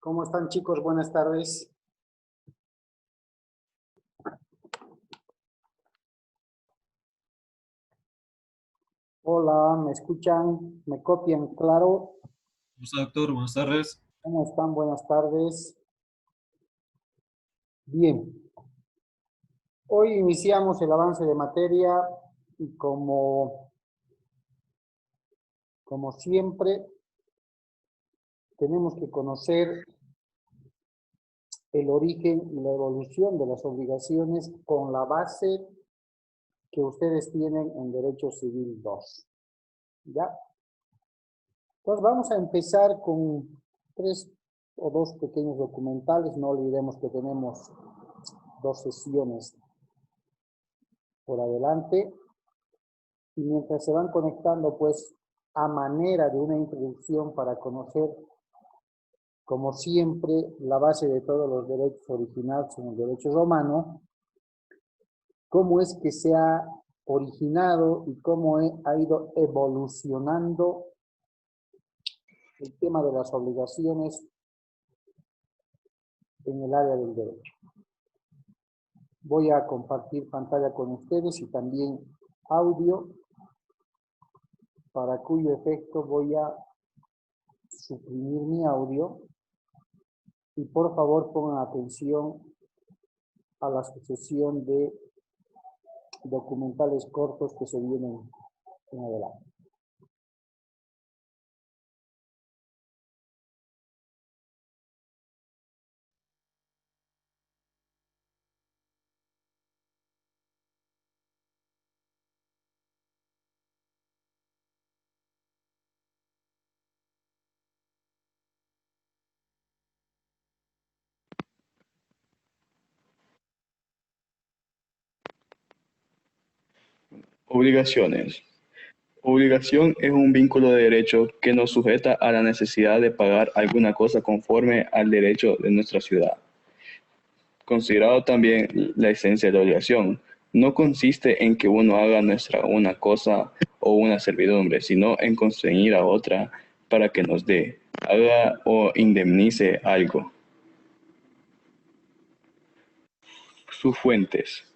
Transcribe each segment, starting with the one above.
¿Cómo están, chicos? Buenas tardes. Hola, ¿me escuchan? ¿Me copian? Claro. ¿Cómo está, doctor? Buenas tardes. ¿Cómo están? Buenas tardes. Bien. Hoy iniciamos el avance de materia y como siempre tenemos que conocer el origen y la evolución de las obligaciones con la base que ustedes tienen en Derecho Civil 2. ¿Ya? Entonces vamos a empezar con 3 o 2 pequeños documentales. No olvidemos que tenemos 2 sesiones por adelante. Y mientras se van conectando, pues, a manera de una introducción para conocer, como siempre, la base de todos los derechos originales en el derecho romano, cómo es que se ha originado y cómo ha ido evolucionando el tema de las obligaciones en el área del derecho. Voy a compartir pantalla con ustedes y también audio, para cuyo efecto voy a suprimir mi audio y por favor pongan atención a la sucesión de documentales cortos que se vienen en adelante. Obligaciones. Obligación es un vínculo de derecho que nos sujeta a la necesidad de pagar alguna cosa conforme al derecho de nuestra ciudad. Considerado también la esencia de la obligación, no consiste en que uno haga una cosa o una servidumbre, sino en constreñir a otra para que nos dé, haga o indemnice algo. Sus fuentes.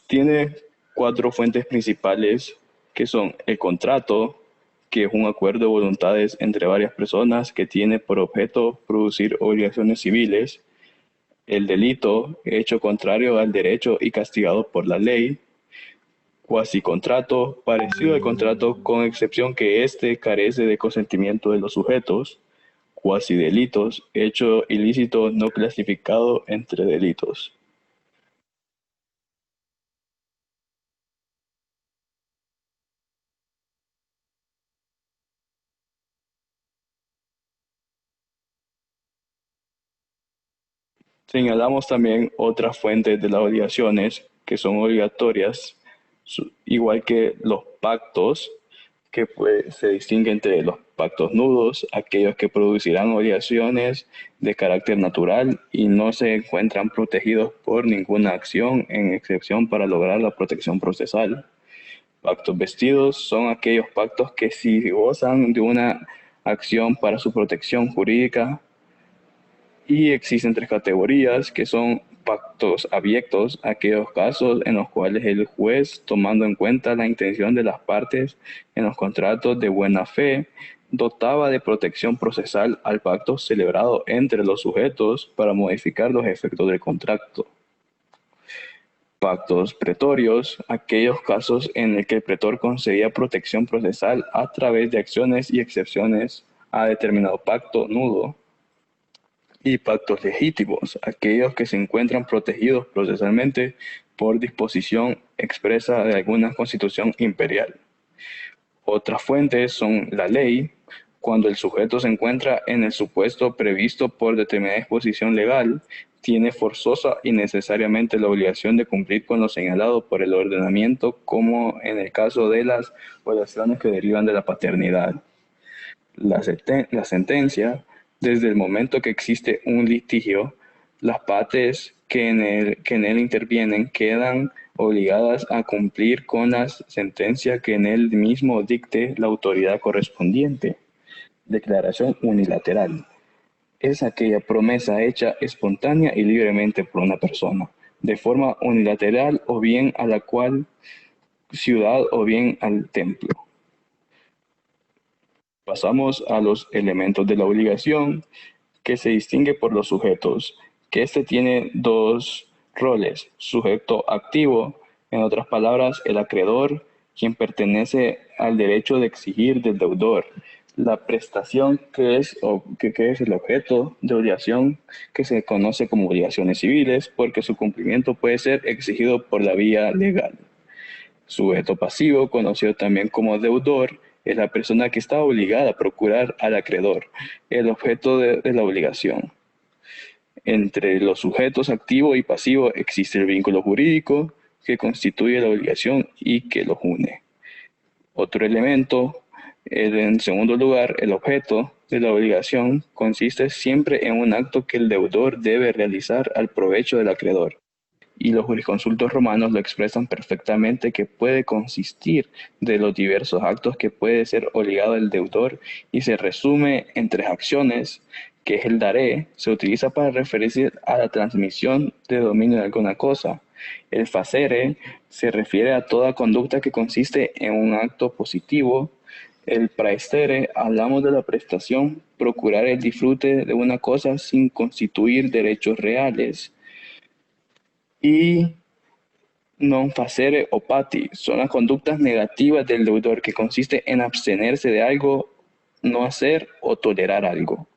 Tiene 4 fuentes principales que son el contrato, que es un acuerdo de voluntades entre varias personas que tiene por objeto producir obligaciones civiles; el delito, hecho contrario al derecho y castigado por la ley; cuasicontrato, parecido al contrato con excepción que éste carece de consentimiento de los sujetos; cuasidelitos, hecho ilícito no clasificado entre delitos. Señalamos también otras fuentes de las obligaciones que son obligatorias, igual que los pactos, que se distinguen entre los pactos nudos, aquellos que producirán obligaciones de carácter natural y no se encuentran protegidos por ninguna acción, en excepción para lograr la protección procesal. Pactos vestidos son aquellos pactos que sí gozan de una acción para su protección jurídica. Y existen 3 categorías, que son pactos abiertos, aquellos casos en los cuales el juez, tomando en cuenta la intención de las partes en los contratos de buena fe, dotaba de protección procesal al pacto celebrado entre los sujetos para modificar los efectos del contrato. Pactos pretorios, aquellos casos en el que el pretor concedía protección procesal a través de acciones y excepciones a determinado pacto nudo. Y pactos legítimos, aquellos que se encuentran protegidos procesalmente por disposición expresa de alguna constitución imperial. Otras fuentes son la ley, cuando el sujeto se encuentra en el supuesto previsto por determinada disposición legal, tiene forzosa y necesariamente la obligación de cumplir con lo señalado por el ordenamiento, como en el caso de las obligaciones que derivan de la paternidad. La sentencia, desde el momento que existe un litigio, las partes que en él intervienen quedan obligadas a cumplir con la sentencia que en él mismo dicte la autoridad correspondiente. Declaración unilateral. Es aquella promesa hecha espontánea y libremente por una persona, de forma unilateral o bien a la cual ciudad o bien al templo. Pasamos a los elementos de la obligación, que se distingue por los sujetos, que este tiene dos roles: sujeto activo, en otras palabras, el acreedor, quien pertenece al derecho de exigir del deudor la prestación que es el objeto de obligación, que se conoce como obligaciones civiles, porque su cumplimiento puede ser exigido por la vía legal. Sujeto pasivo, conocido también como deudor, es la persona que está obligada a procurar al acreedor, el objeto de la obligación. Entre los sujetos activo y pasivo existe el vínculo jurídico que constituye la obligación y que los une. Otro elemento, en segundo lugar, el objeto de la obligación consiste siempre en un acto que el deudor debe realizar al provecho del acreedor. Y los jurisconsultos romanos lo expresan perfectamente, que puede consistir de los diversos actos que puede ser obligado el deudor, y se resume en tres acciones, que es el daré, se utiliza para referirse a la transmisión de dominio de alguna cosa. El facere se refiere a toda conducta que consiste en un acto positivo. El praestere, hablamos de la prestación, procurar el disfrute de una cosa sin constituir derechos reales. Y non facere o pati son las conductas negativas del deudor, que consiste en abstenerse de algo, no hacer o tolerar algo.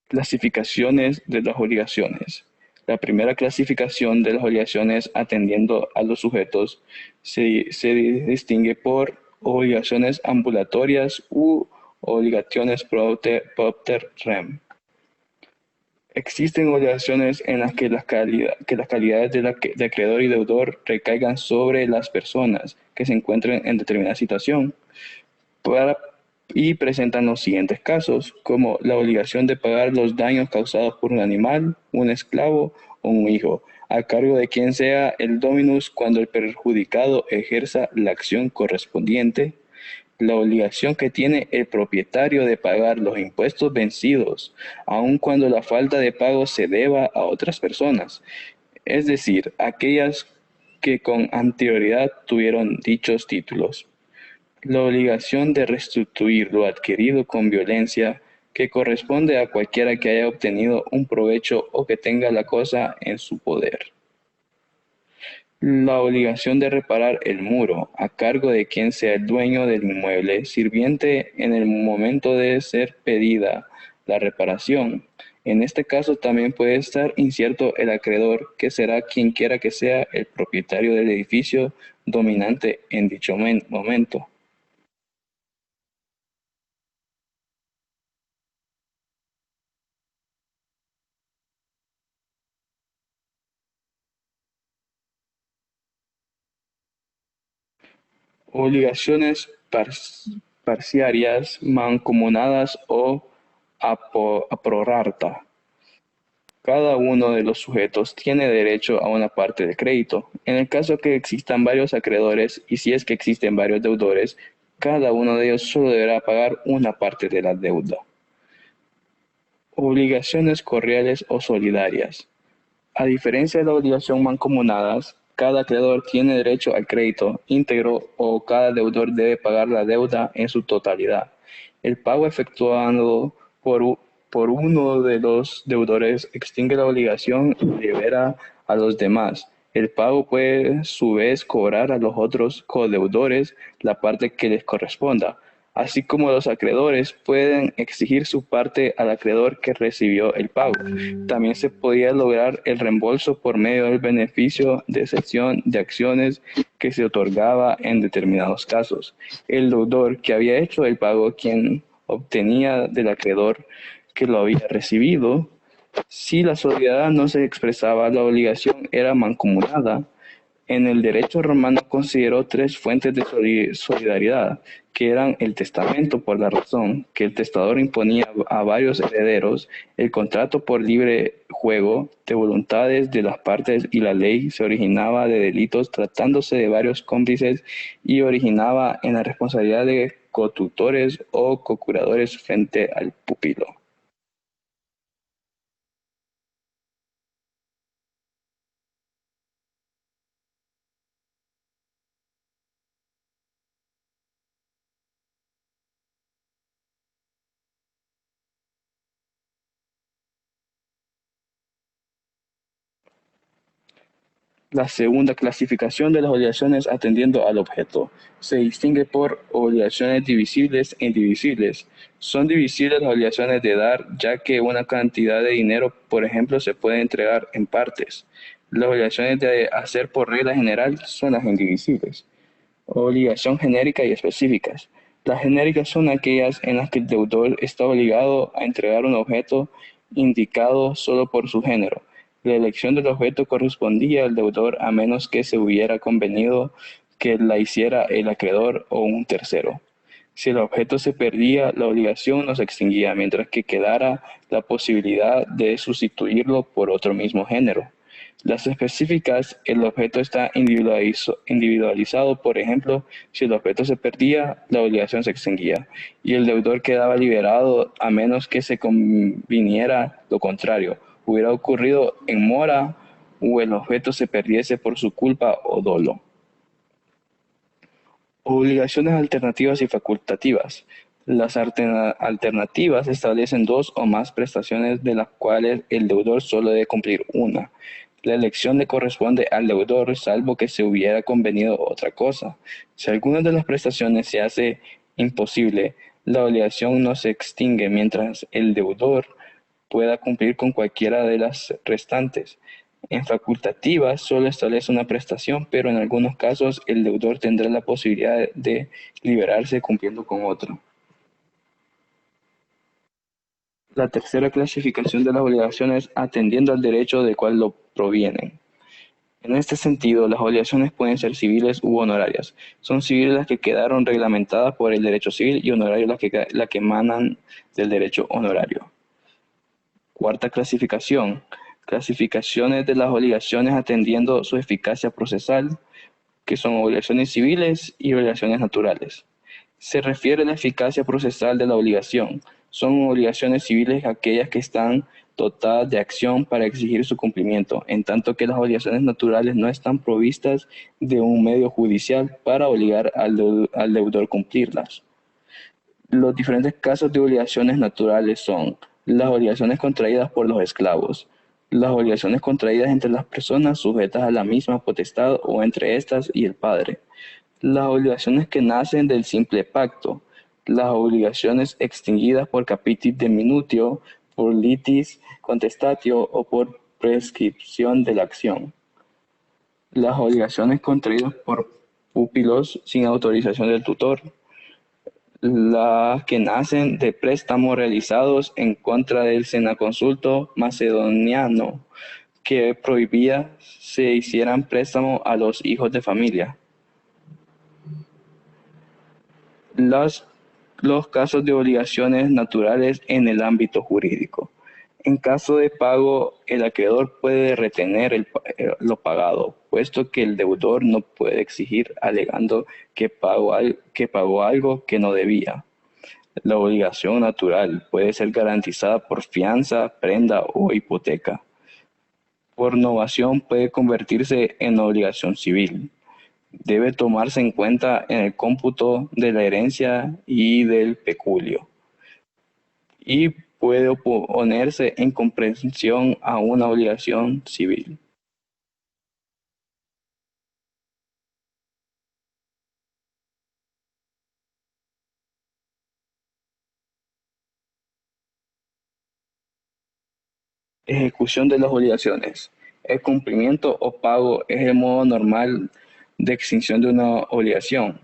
Clasificaciones de las obligaciones. La primera clasificación de las obligaciones, atendiendo a los sujetos, se distingue por obligaciones ambulatorias u obligaciones propter rem. Existen obligaciones en las que las calidades de acreedor y deudor recaigan sobre las personas que se encuentran en determinada situación, y presentan los siguientes casos, como la obligación de pagar los daños causados por un animal, un esclavo o un hijo, a cargo de quien sea el dominus cuando el perjudicado ejerza la acción correspondiente. La obligación que tiene el propietario de pagar los impuestos vencidos, aun cuando la falta de pago se deba a otras personas, es decir, aquellas que con anterioridad tuvieron dichos títulos. La obligación de restituir lo adquirido con violencia, que corresponde a cualquiera que haya obtenido un provecho o que tenga la cosa en su poder. La obligación de reparar el muro, a cargo de quien sea el dueño del inmueble sirviente en el momento de ser pedida la reparación. En este caso también puede estar incierto el acreedor, que será quien quiera que sea el propietario del edificio dominante en dicho momento. Obligaciones parciarias, mancomunadas o a prorata. Cada uno de los sujetos tiene derecho a una parte del crédito. En el caso que existan varios acreedores, y si es que existen varios deudores, cada uno de ellos solo deberá pagar una parte de la deuda. Obligaciones correales o solidarias. A diferencia de la obligación mancomunadas, cada acreedor tiene derecho al crédito íntegro, o cada deudor debe pagar la deuda en su totalidad. El pago efectuado por uno de los deudores extingue la obligación y libera a los demás. El pago puede a su vez cobrar a los otros codeudores la parte que les corresponda, así como los acreedores pueden exigir su parte al acreedor que recibió el pago. También se podía lograr el reembolso por medio del beneficio de cesión de acciones que se otorgaba en determinados casos. El deudor que había hecho el pago, quien obtenía del acreedor que lo había recibido. Si la sociedad no se expresaba, la obligación era mancomunada. En el derecho romano consideró tres fuentes de solidaridad, que eran el testamento, por la razón que el testador imponía a varios herederos, el contrato por libre juego de voluntades de las partes, y la ley se originaba de delitos tratándose de varios cómplices y originaba en la responsabilidad de cotutores o co-curadores frente al pupilo. La segunda clasificación de las obligaciones atendiendo al objeto se distingue por obligaciones divisibles e indivisibles. Son divisibles las obligaciones de dar, ya que una cantidad de dinero, por ejemplo, se puede entregar en partes. Las obligaciones de hacer por regla general son las indivisibles. Obligación genérica y específicas. Las genéricas son aquellas en las que el deudor está obligado a entregar un objeto indicado solo por su género. La elección del objeto correspondía al deudor a menos que se hubiera convenido que la hiciera el acreedor o un tercero. Si el objeto se perdía, la obligación no se extinguía, mientras que quedara la posibilidad de sustituirlo por otro mismo género. Las específicas, el objeto está individualizado, por ejemplo, si el objeto se perdía, la obligación se extinguía y el deudor quedaba liberado a menos que se conviniera lo contrario, hubiera ocurrido en mora o el objeto se perdiese por su culpa o dolo. Obligaciones alternativas y facultativas. Las alternativas establecen dos o más prestaciones de las cuales el deudor solo debe cumplir una. La elección le corresponde al deudor, salvo que se hubiera convenido otra cosa. Si alguna de las prestaciones se hace imposible, la obligación no se extingue mientras el deudor pueda cumplir con cualquiera de las restantes. En facultativas solo establece una prestación, pero en algunos casos el deudor tendrá la posibilidad de liberarse cumpliendo con otro. La tercera clasificación de las obligaciones atendiendo al derecho del cual lo provienen. En este sentido, las obligaciones pueden ser civiles u honorarias. Son civiles las que quedaron reglamentadas por el derecho civil y honorarias las que emanan del derecho honorario. Cuarta clasificación. Clasificaciones de las obligaciones atendiendo su eficacia procesal, que son obligaciones civiles y obligaciones naturales. Se refiere a la eficacia procesal de la obligación. Son obligaciones civiles aquellas que están dotadas de acción para exigir su cumplimiento, en tanto que las obligaciones naturales no están provistas de un medio judicial para obligar al deudor a cumplirlas. Los diferentes casos de obligaciones naturales son las obligaciones contraídas por los esclavos, las obligaciones contraídas entre las personas sujetas a la misma potestad o entre estas y el padre, las obligaciones que nacen del simple pacto, las obligaciones extinguidas por capitis de minutio, por litis contestatio o por prescripción de la acción, las obligaciones contraídas por pupilos sin autorización del tutor, las que nacen de préstamos realizados en contra del senaconsulto macedoniano, que prohibía se hicieran préstamos a los hijos de familia. Los casos de obligaciones naturales en el ámbito jurídico. En caso de pago, el acreedor puede retener lo pagado, puesto que el deudor no puede exigir alegando que pagó algo que no debía. La obligación natural puede ser garantizada por fianza, prenda o hipoteca. Por novación puede convertirse en obligación civil. Debe tomarse en cuenta en el cómputo de la herencia y del peculio. Y puede oponerse en comprensión a una obligación civil. Ejecución de las obligaciones. El cumplimiento o pago es el modo normal de extinción de una obligación.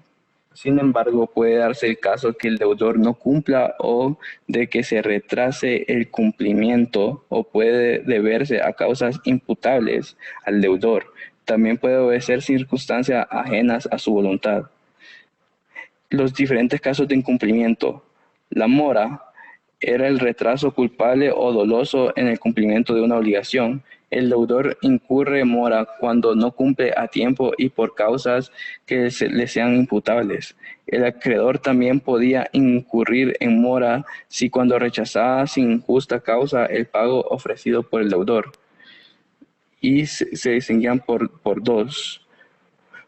Sin embargo, puede darse el caso que el deudor no cumpla o de que se retrase el cumplimiento o puede deberse a causas imputables al deudor. También puede obedecer circunstancias ajenas a su voluntad. Los diferentes casos de incumplimiento. La mora era el retraso culpable o doloso en el cumplimiento de una obligación. El deudor incurre en mora cuando no cumple a tiempo y por causas que le sean imputables. El acreedor también podía incurrir en mora si cuando rechazaba sin justa causa el pago ofrecido por el deudor. Y se distinguían por dos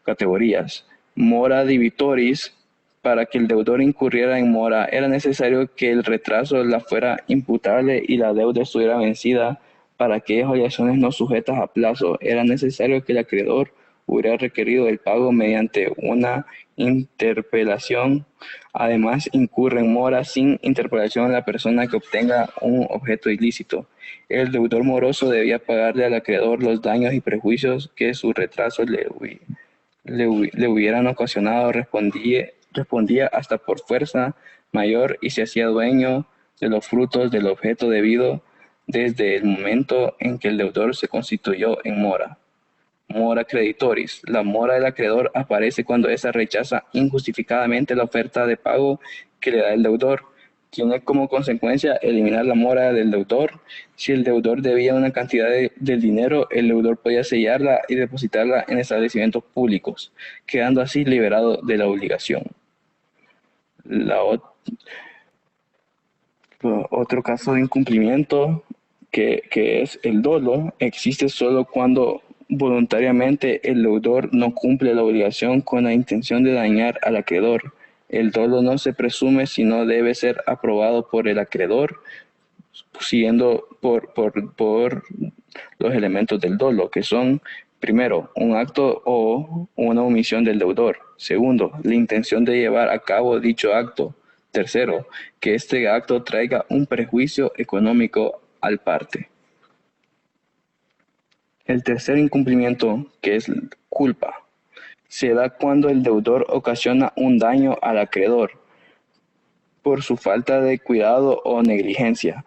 categorías. Mora debitoris. Para que el deudor incurriera en mora, era necesario que el retraso la fuera imputable y la deuda estuviera vencida. Para aquellas obligaciones no sujetas a plazo, era necesario que el acreedor hubiera requerido el pago mediante una interpelación. Además, incurre en mora sin interpelación la persona que obtenga un objeto ilícito. El deudor moroso debía pagarle al acreedor los daños y prejuicios que su retraso le hubieran ocasionado. Respondía hasta por fuerza mayor y se hacía dueño de los frutos del objeto debido desde el momento en que el deudor se constituyó en mora. Mora creditoris. La mora del acreedor aparece cuando ésta rechaza injustificadamente la oferta de pago que le da el deudor. Tiene como consecuencia eliminar la mora del deudor. Si el deudor debía una cantidad del dinero, el deudor podía sellarla y depositarla en establecimientos públicos, quedando así liberado de la obligación. Otro caso de incumplimiento que es el dolo existe solo cuando voluntariamente el deudor no cumple la obligación con la intención de dañar al acreedor. El dolo no se presume sino debe ser aprobado por el acreedor, siguiendo por los elementos del dolo, que son, primero, un acto o una omisión del deudor. Segundo, la intención de llevar a cabo dicho acto. Tercero, que este acto traiga un perjuicio económico al parte. El tercer incumplimiento, que es culpa, se da cuando el deudor ocasiona un daño al acreedor por su falta de cuidado o negligencia.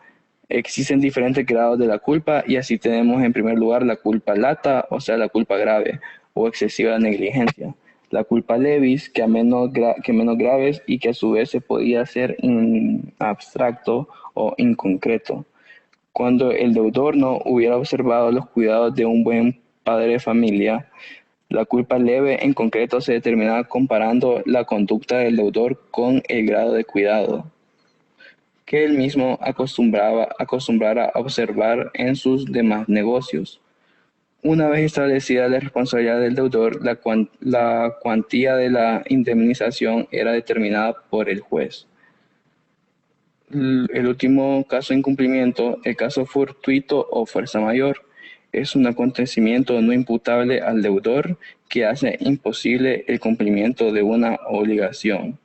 Existen diferentes grados de la culpa y así tenemos en primer lugar la culpa lata, o sea, la culpa grave o excesiva negligencia. La culpa levis, que menos graves y que a su vez se podía hacer en abstracto o inconcreto. Cuando el deudor no hubiera observado los cuidados de un buen padre de familia, la culpa leve en concreto se determina comparando la conducta del deudor con el grado de cuidado que él mismo acostumbrara a observar en sus demás negocios. Una vez establecida la responsabilidad del deudor, la cuantía de la indemnización era determinada por el juez. El último caso de incumplimiento, el caso fortuito o fuerza mayor, es un acontecimiento no imputable al deudor que hace imposible el cumplimiento de una obligación.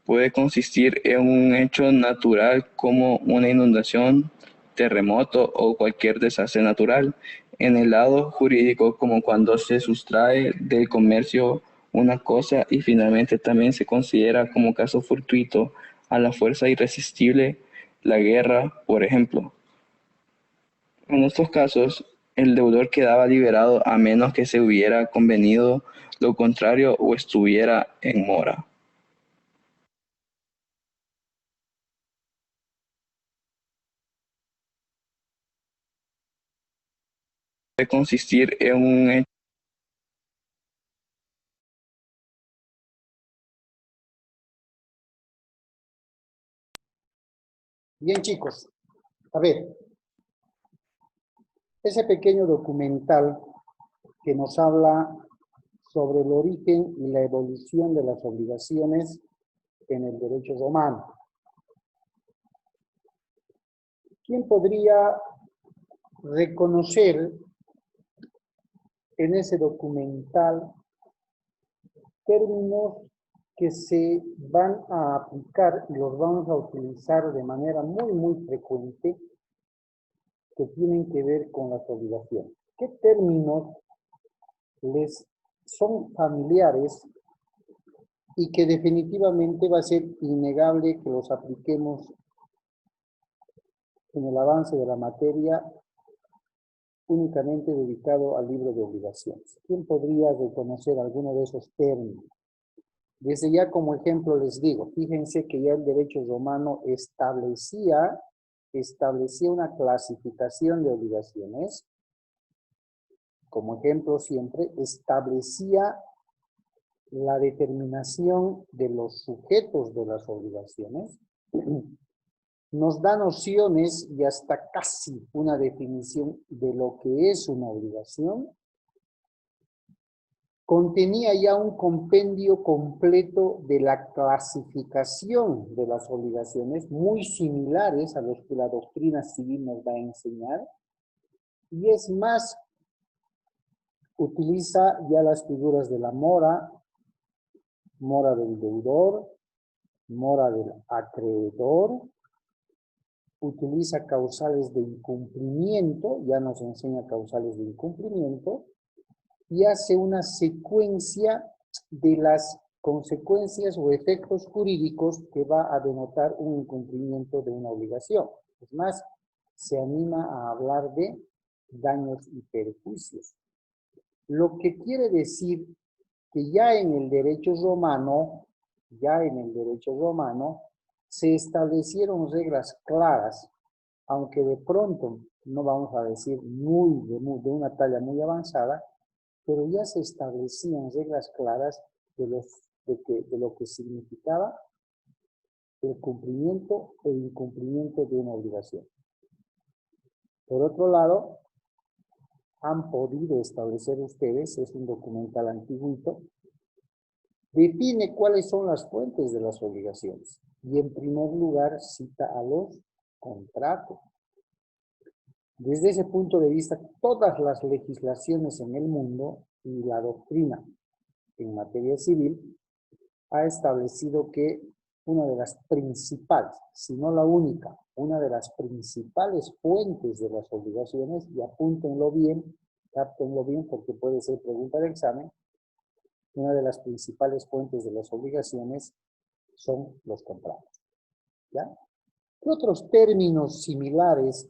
Puede consistir en un hecho natural como una inundación, terremoto o cualquier desastre natural. En el lado jurídico, como cuando se sustrae del comercio una cosa y finalmente también se considera como caso fortuito a la fuerza irresistible, la guerra, por ejemplo. En estos casos, el deudor quedaba liberado a menos que se hubiera convenido lo contrario o estuviera en mora. Puede consistir en un hecho. Bien, chicos, a ver, ese pequeño documental que nos habla sobre el origen y la evolución de las obligaciones en el derecho romano. ¿Quién podría reconocer en ese documental términos que se van a aplicar y los vamos a utilizar de manera muy frecuente que tienen que ver con las obligaciones? ¿Qué términos les son familiares y que definitivamente va a ser innegable que los apliquemos en el avance de la materia únicamente dedicado al libro de obligaciones? ¿Quién podría reconocer alguno de esos términos? Desde ya como ejemplo les digo, fíjense que ya el derecho romano establecía establecía una clasificación de obligaciones. Como ejemplo siempre, establecía la determinación de los sujetos de las obligaciones. Nos da nociones y hasta casi una definición de lo que es una obligación. Contenía ya un compendio completo de la clasificación de las obligaciones, muy similares a los que la doctrina civil nos va a enseñar. Y es más, utiliza ya las figuras de la mora, mora del deudor, mora del acreedor, utiliza causales de incumplimiento, ya nos enseña causales de incumplimiento, y hace una secuencia de las consecuencias o efectos jurídicos que va a denotar un incumplimiento de una obligación. Es más, se anima a hablar de daños y perjuicios. Lo que quiere decir que ya en el derecho romano, se establecieron reglas claras, aunque de pronto no vamos a decir de una talla muy avanzada, pero ya se establecían reglas claras de lo que significaba el cumplimiento e incumplimiento de una obligación. Por otro lado, han podido establecer ustedes, es un documental antiguito, define cuáles son las fuentes de las obligaciones. Y en primer lugar cita a los contratos. Desde ese punto de vista, todas las legislaciones en el mundo y la doctrina en materia civil ha establecido que una de las principales, si no la única, una de las principales fuentes de las obligaciones, y apúntenlo bien, cáptenlo bien porque puede ser pregunta de examen, una de las principales fuentes de las obligaciones son los contratos. ¿Ya? ¿Qué otros términos similares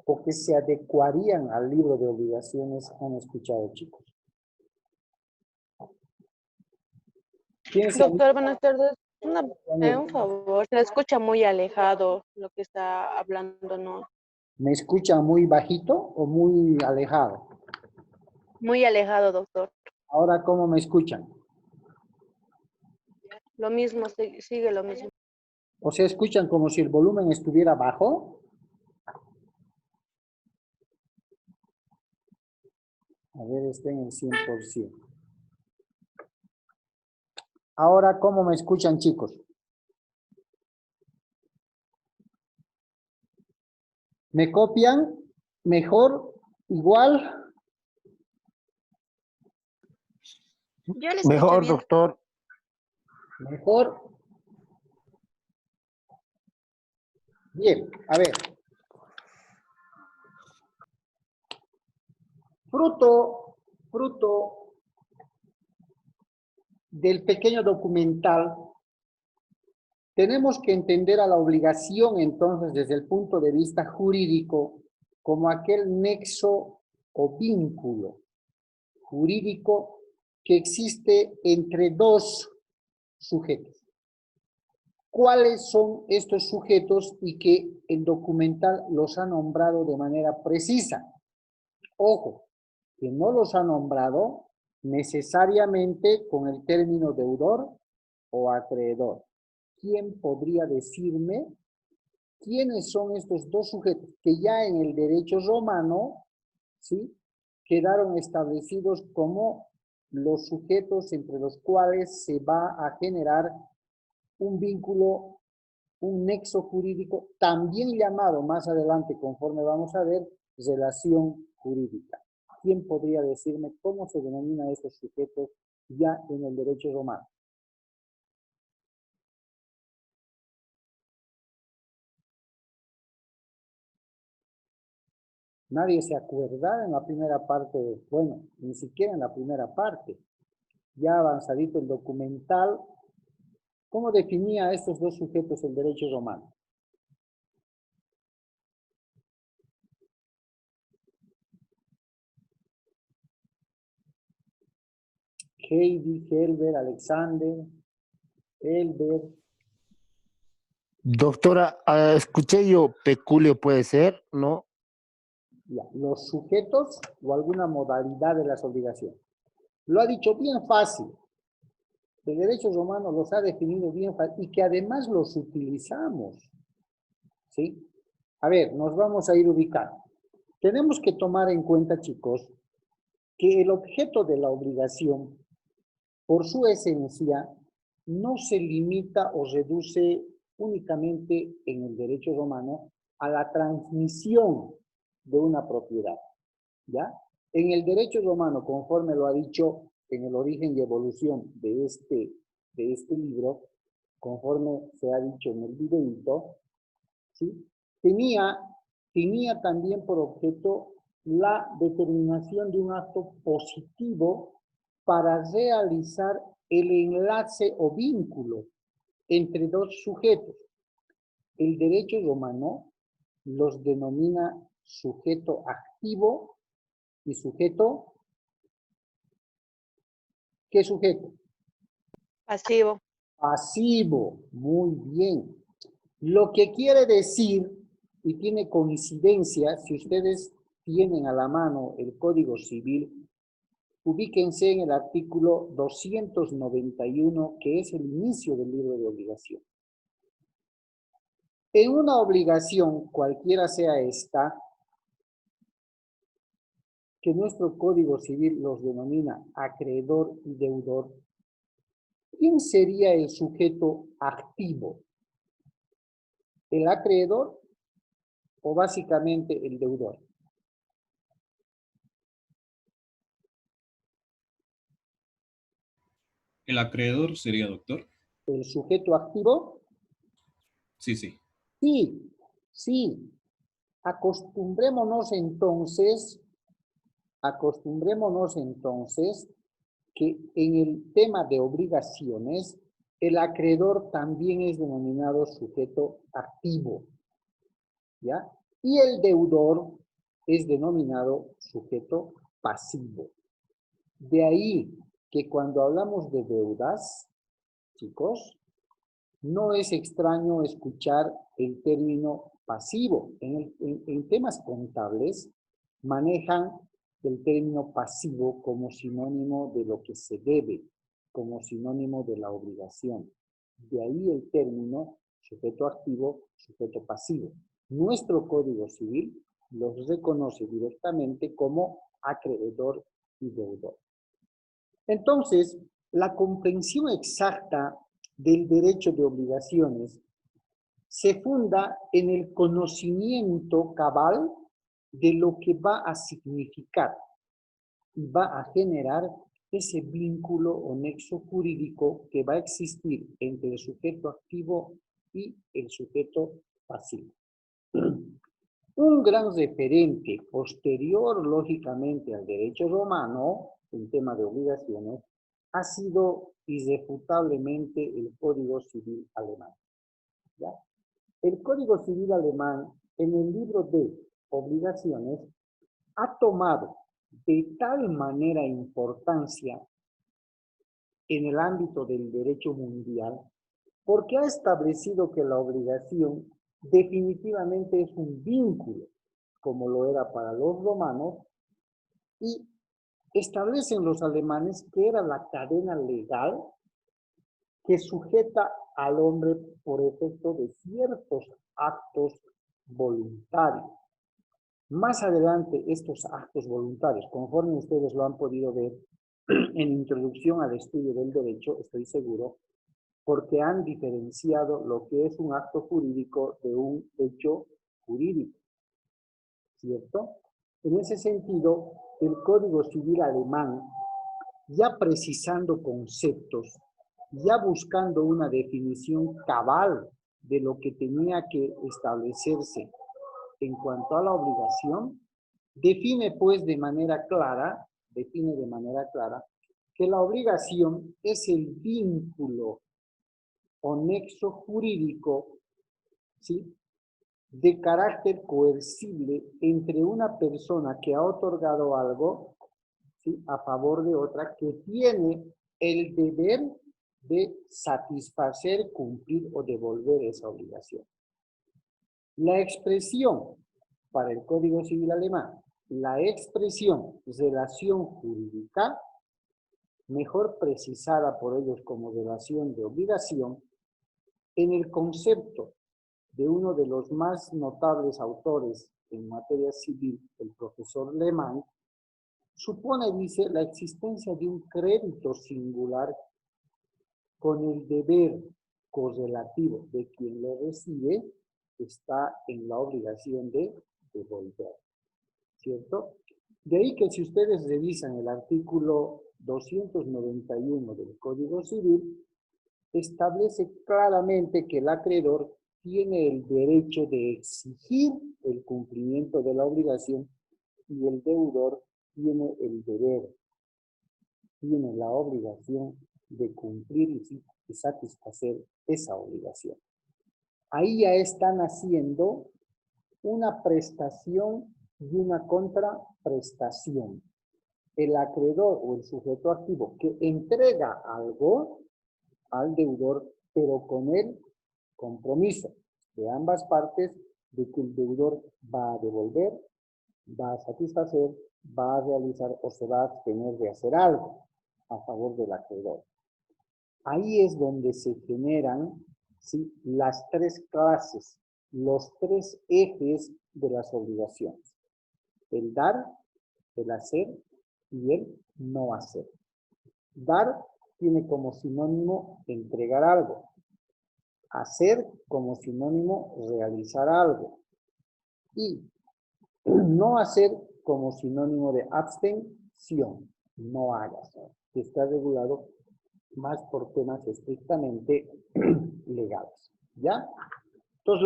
o que se adecuarían al libro de obligaciones han escuchado, chicos? Doctor, buenas tardes. Un favor, se escucha muy alejado lo que está hablando, ¿no? ¿Me escuchan muy bajito o muy alejado? Muy alejado, doctor. Ahora, ¿cómo me escuchan? Lo mismo, sigue lo mismo. O sea, ¿escuchan como si el volumen estuviera bajo? A ver, está en el 100%. Ahora, ¿cómo me escuchan, chicos? ¿Me copian? ¿Mejor? ¿Igual? Yo le escucho Mejor, bien. doctor. ¿Mejor? Bien, a ver. Fruto del pequeño documental, tenemos que entender a la obligación entonces desde el punto de vista jurídico como aquel nexo o vínculo jurídico que existe entre dos sujetos. ¿Cuáles son estos sujetos y que el documental los ha nombrado de manera precisa? Ojo, que no los ha nombrado necesariamente con el término deudor o acreedor. ¿Quién podría decirme quiénes son estos dos sujetos que ya en el derecho romano, ¿sí?, quedaron establecidos como los sujetos entre los cuales se va a generar un vínculo, un nexo jurídico, también llamado más adelante, conforme vamos a ver, relación jurídica? ¿Quién podría decirme cómo se denomina estos sujetos ya en el derecho romano? Nadie se acuerda en la primera parte, bueno, ni siquiera en la primera parte. Ya avanzadito el documental, ¿cómo definía a estos dos sujetos el derecho romano? Heidi, Helber, Alexander, Elber. Doctora, escuché yo, peculio puede ser, ¿no? Ya, los sujetos o alguna modalidad de las obligaciones. Lo ha dicho bien fácil. El derecho romano los ha definido bien fácil y que además los utilizamos. ¿Sí? A ver, nos vamos a ir ubicando. Tenemos que tomar en cuenta, chicos, que el objeto de la obligación, por su esencia, no se limita o reduce únicamente en el derecho romano a la transmisión de una propiedad, ¿ya? En el derecho romano, conforme lo ha dicho en el origen y evolución de este libro, conforme se ha dicho en el videíto, ¿sí? Tenía también por objeto la determinación de un acto positivo para realizar el enlace o vínculo entre dos sujetos. El derecho romano los denomina sujeto activo y sujeto, ¿qué sujeto? Pasivo. Pasivo, muy bien. Lo que quiere decir, y tiene coincidencia, si ustedes tienen a la mano el Código Civil, ubíquense en el artículo 291, que es el inicio del libro de obligación. En una obligación, cualquiera sea esta, que nuestro Código Civil los denomina acreedor y deudor, ¿quién sería el sujeto activo? ¿El acreedor o básicamente el deudor? El acreedor sería doctor. ¿El sujeto activo? Sí, sí. Sí, sí. Acostumbrémonos entonces que en el tema de obligaciones, el acreedor también es denominado sujeto activo, ¿ya? Y el deudor es denominado sujeto pasivo. De ahí que cuando hablamos de deudas, chicos, no es extraño escuchar el término pasivo. En temas contables manejan el término pasivo como sinónimo de lo que se debe, como sinónimo de la obligación. De ahí el término sujeto activo, sujeto pasivo. Nuestro Código Civil los reconoce directamente como acreedor y deudor. Entonces, la comprensión exacta del derecho de obligaciones se funda en el conocimiento cabal de lo que va a significar y va a generar ese vínculo o nexo jurídico que va a existir entre el sujeto activo y el sujeto pasivo. Un gran referente posterior, lógicamente, al derecho romano, en tema de obligaciones, ha sido irrefutablemente el Código Civil alemán. ¿Ya? El Código Civil alemán, en el libro de obligaciones, ha tomado de tal manera importancia en el ámbito del derecho mundial, porque ha establecido que la obligación definitivamente es un vínculo, como lo era para los romanos, y establecen los alemanes que era la cadena legal que sujeta al hombre por efecto de ciertos actos voluntarios. Más adelante, estos actos voluntarios, conforme ustedes lo han podido ver en introducción al estudio del derecho, estoy seguro, porque han diferenciado lo que es un acto jurídico de un hecho jurídico, ¿cierto? En ese sentido, el Código Civil alemán, ya precisando conceptos, ya buscando una definición cabal de lo que tenía que establecerse en cuanto a la obligación, define de manera clara que la obligación es el vínculo o nexo jurídico, ¿sí?, de carácter coercible entre una persona que ha otorgado algo, ¿sí?, a favor de otra que tiene el deber de satisfacer, cumplir o devolver esa obligación. La expresión para el Código Civil alemán, la expresión relación jurídica, mejor precisada por ellos como relación de obligación, en el concepto de uno de los más notables autores en materia civil, el profesor Lehmann, supone, dice, la existencia de un crédito singular con el deber correlativo de quien lo recibe, está en la obligación de devolver, ¿cierto? De ahí que si ustedes revisan el artículo 291 del Código Civil, establece claramente que el acreedor tiene el derecho de exigir el cumplimiento de la obligación y el deudor tiene el deber, tiene la obligación de cumplir y satisfacer esa obligación. Ahí ya están haciendo una prestación y una contraprestación. El acreedor o el sujeto activo que entrega algo al deudor, pero con el compromiso de ambas partes de que el deudor va a devolver, va a satisfacer, va a realizar o se va a abstener de hacer algo a favor del acreedor. Ahí es donde se generan, ¿sí?, las tres clases, los tres ejes de las obligaciones. El dar, el hacer y el no hacer. Dar tiene como sinónimo entregar algo. Hacer como sinónimo realizar algo. Y no hacer como sinónimo de abstención. No hagas. Que está regulado más por temas estrictamente legales. ¿Ya? Entonces,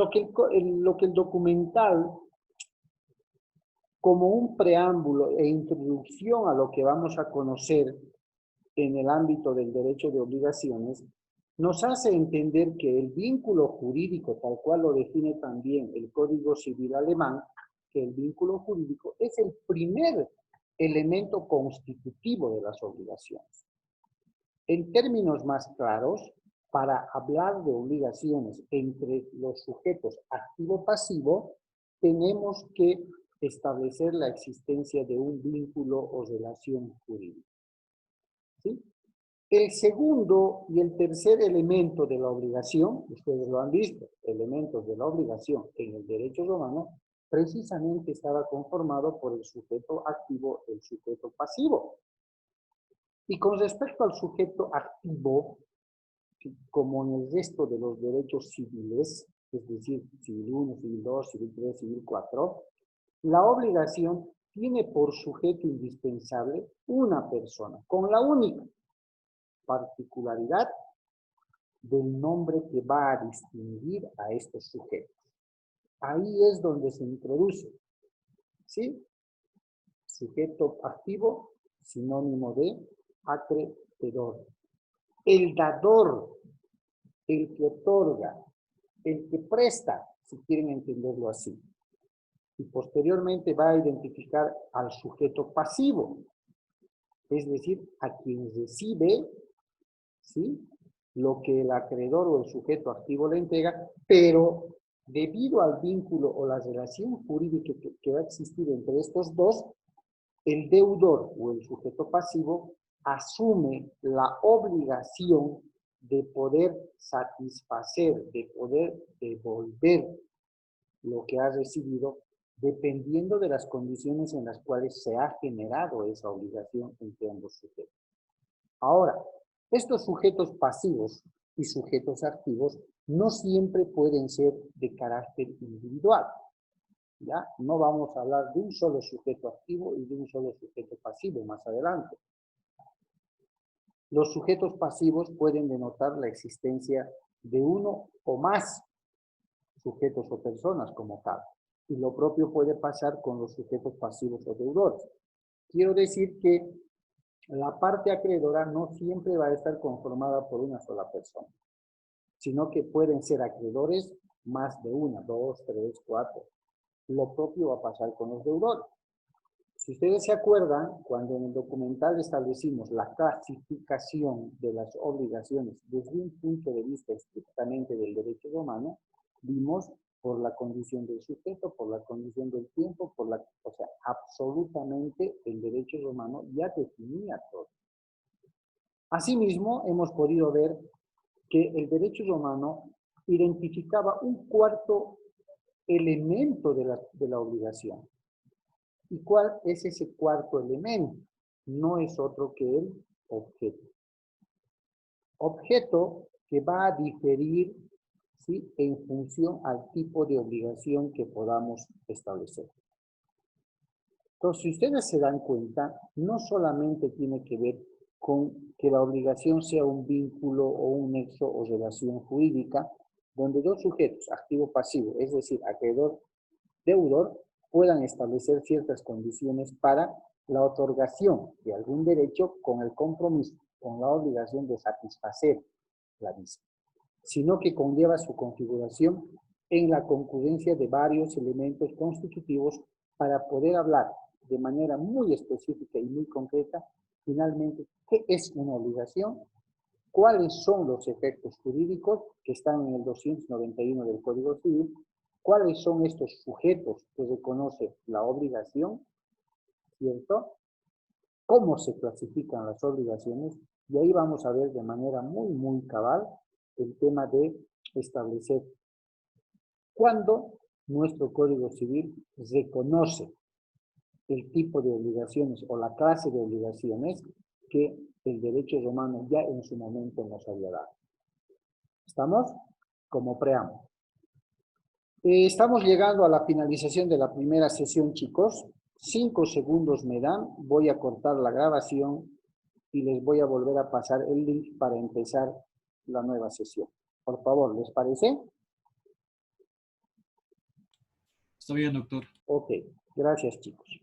lo que el documental, como un preámbulo e introducción a lo que vamos a conocer en el ámbito del derecho de obligaciones, nos hace entender que el vínculo jurídico, tal cual lo define también el Código Civil alemán, que el vínculo jurídico es el primer elemento constitutivo de las obligaciones. En términos más claros, para hablar de obligaciones entre los sujetos activo-pasivo, tenemos que establecer la existencia de un vínculo o relación jurídica. ¿Sí? El segundo y el tercer elemento de la obligación, ustedes lo han visto, elementos de la obligación en el derecho romano, precisamente estaba conformado por el sujeto activo y el sujeto pasivo. Y con respecto al sujeto activo, como en el resto de los derechos civiles, es decir, civil 1, civil 2, civil 3, civil 4, la obligación tiene por sujeto indispensable una persona, con la única particularidad del nombre que va a distinguir a estos sujetos. Ahí es donde se introduce, ¿sí? Sujeto activo, sinónimo de acreedor. El dador, el que otorga, el que presta, si quieren entenderlo así. Y posteriormente va a identificar al sujeto pasivo, es decir, a quien recibe, ¿sí?, lo que el acreedor o el sujeto activo le entrega, pero debido al vínculo o la relación jurídica que va a existir entre estos dos, el deudor o el sujeto pasivo asume la obligación de poder satisfacer, de poder devolver lo que ha recibido, dependiendo de las condiciones en las cuales se ha generado esa obligación entre ambos sujetos. Ahora, estos sujetos pasivos y sujetos activos no siempre pueden ser de carácter individual. ¿Ya? No vamos a hablar de un solo sujeto activo y de un solo sujeto pasivo más adelante. Los sujetos pasivos pueden denotar la existencia de uno o más sujetos o personas como tal. Y lo propio puede pasar con los sujetos pasivos o deudores. Quiero decir que la parte acreedora no siempre va a estar conformada por una sola persona, sino que pueden ser acreedores más de una, 2, 3, 4. Lo propio va a pasar con los deudores. Si ustedes se acuerdan, cuando en el documental establecimos la clasificación de las obligaciones desde un punto de vista estrictamente del derecho romano, vimos por la condición del sujeto, por la condición del tiempo, o sea, absolutamente el derecho romano ya definía todo. Asimismo, hemos podido ver que el derecho romano identificaba un cuarto elemento de la obligación. ¿Y cuál es ese cuarto elemento? No es otro que el objeto. Objeto que va a diferir, ¿sí?, en función al tipo de obligación que podamos establecer. Entonces, si ustedes se dan cuenta, no solamente tiene que ver con que la obligación sea un vínculo o un nexo o relación jurídica, donde dos sujetos, activo-pasivo, es decir, acreedor-deudor, puedan establecer ciertas condiciones para la otorgación de algún derecho con el compromiso, con la obligación de satisfacer la misma, sino que conlleva su configuración en la concurrencia de varios elementos constitutivos para poder hablar de manera muy específica y muy concreta, finalmente, ¿qué es una obligación? ¿Cuáles son los efectos jurídicos que están en el 291 del Código Civil? ¿Cuáles son estos sujetos que reconoce la obligación? ¿Cierto? ¿Cómo se clasifican las obligaciones? Y ahí vamos a ver de manera muy, muy cabal el tema de establecer cuándo nuestro Código Civil reconoce el tipo de obligaciones o la clase de obligaciones que el derecho romano ya en su momento nos había dado. ¿Estamos? Como preámbulo. Estamos llegando a la finalización de la primera sesión, chicos. 5 segundos me dan, voy a cortar la grabación y les voy a volver a pasar el link para empezar la nueva sesión. Por favor, ¿les parece? Está bien, doctor. Ok, gracias, chicos.